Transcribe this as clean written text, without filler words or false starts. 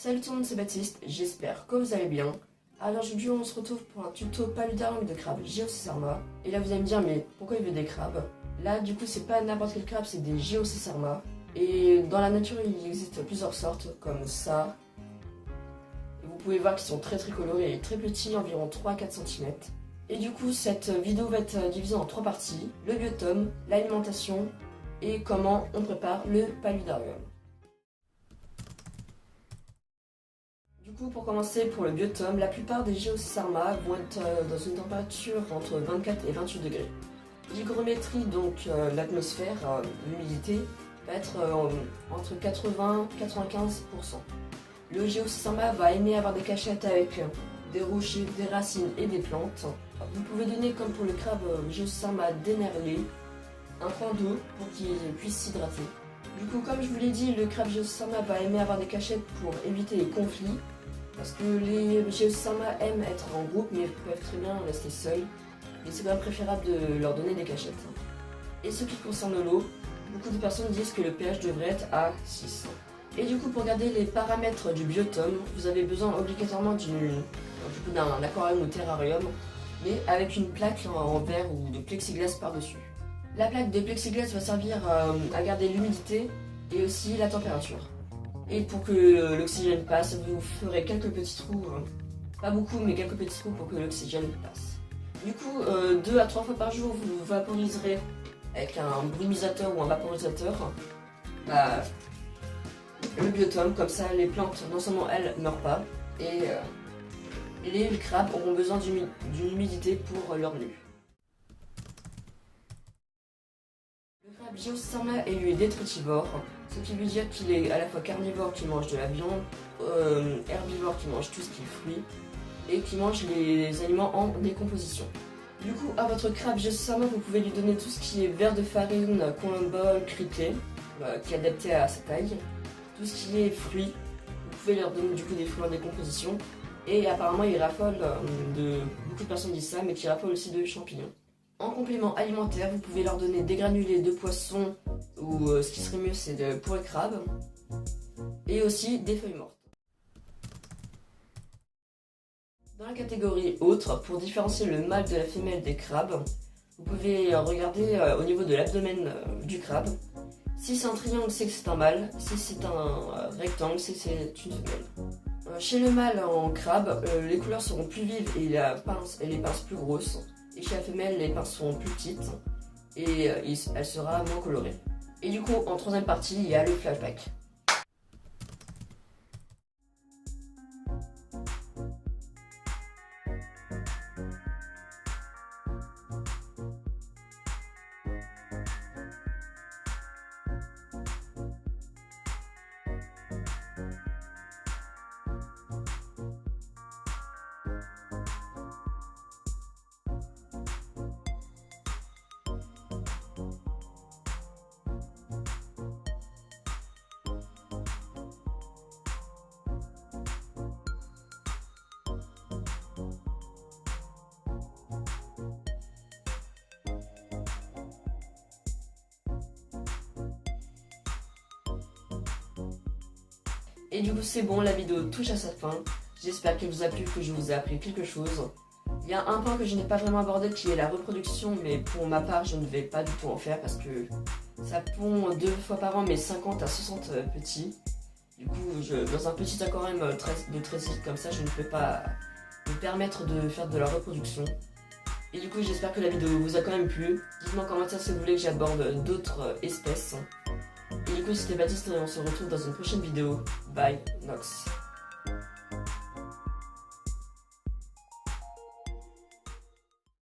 Salut tout le monde, c'est Baptiste, j'espère que vous allez bien. Alors aujourd'hui on se retrouve pour un tuto paludarium de crabe Geocesarma. Et là vous allez me dire mais pourquoi il veut des crabes? Là du coup c'est pas n'importe quel crabe, c'est des Geocesarma. Et dans la nature il existe plusieurs sortes comme ça. Et vous pouvez voir qu'ils sont très colorés et très petits, environ 3-4 cm. Et du coup cette vidéo va être divisée en 3 parties. Le biotome, l'alimentation et comment on prépare le paludarium. Du coup, pour commencer, pour le biotome, la plupart des Geocesarma vont être dans une température entre 24 et 28 degrés. L'hygrométrie, donc l'atmosphère, l'humidité, va être entre 80 et 95%. Le Geocesarma va aimer avoir des cachettes avec des rochers, des racines et des plantes. Vous pouvez donner, comme pour le crabe Geocesarma dénerlé, un point d'eau pour qu'il puisse s'hydrater. Du coup, comme je vous l'ai dit, le crabe Geocesarma va aimer avoir des cachettes pour éviter les conflits. Parce que les Geocesarma aiment être en groupe, mais peuvent très bien rester seuls. Et c'est quand même préférable de leur donner des cachettes. Et ce qui concerne l'eau, beaucoup de personnes disent que le pH devrait être à 6. Et du coup, pour garder les paramètres du biotome, vous avez besoin obligatoirement d'un aquarium ou terrarium, mais avec une plaque en verre ou de plexiglas par-dessus. La plaque de plexiglas va servir à garder l'humidité et aussi la température. Et pour que l'oxygène passe, vous ferez quelques petits trous, pas beaucoup, mais quelques petits trous pour que l'oxygène passe. Du coup, 2 à 3 fois par jour, vous vaporiserez avec un brumisateur ou un vaporisateur le biotome, comme ça les plantes, non seulement elles, ne meurent pas, et les crabes auront besoin d'une humidité pour leur nue. Le crabe Geocesarma est lui détritivore, ce qui veut dire qu'il est à la fois carnivore qui mange de la viande, herbivore qui mange tout ce qui est fruits, et qui mange les aliments en décomposition. Du coup, à votre crabe Geocesarma, vous pouvez lui donner tout ce qui est verre de farine, colombole, criquet, qui est adapté à sa taille, tout ce qui est fruits, vous pouvez leur donner du coup des fruits en décomposition, et apparemment il raffole beaucoup de personnes disent ça, mais qui raffole aussi de champignons. En complément alimentaire, vous pouvez leur donner des granulés de poisson, ou ce qui serait mieux c'est pour les crabes, et aussi des feuilles mortes. Dans la catégorie autre, pour différencier le mâle de la femelle des crabes, vous pouvez regarder au niveau de l'abdomen du crabe. Si c'est un triangle, c'est que c'est un mâle, si c'est un rectangle, c'est que c'est une femelle. Chez le mâle en crabe, les couleurs seront plus vives et les pinces plus grosses. Et chez la femelle, les pinces seront plus petites et elle sera moins colorée. Et du coup, en troisième partie, il y a le flashback. Et du coup c'est bon, la vidéo touche à sa fin. J'espère qu'elle vous a plu, que je vous ai appris quelque chose. Il y a un point que je n'ai pas vraiment abordé qui est la reproduction, mais pour ma part je ne vais pas du tout en faire parce que ça pond 2 fois par an, mais 50 à 60 petits. Du coup dans un petit aquarium de 13 litres comme ça, je ne peux pas me permettre de faire de la reproduction. Et du coup j'espère que la vidéo vous a quand même plu. Dites-moi en commentaire si vous voulez que j'aborde d'autres espèces. Et du coup c'était Baptiste et on se retrouve dans une prochaine vidéo. Bye, Nox.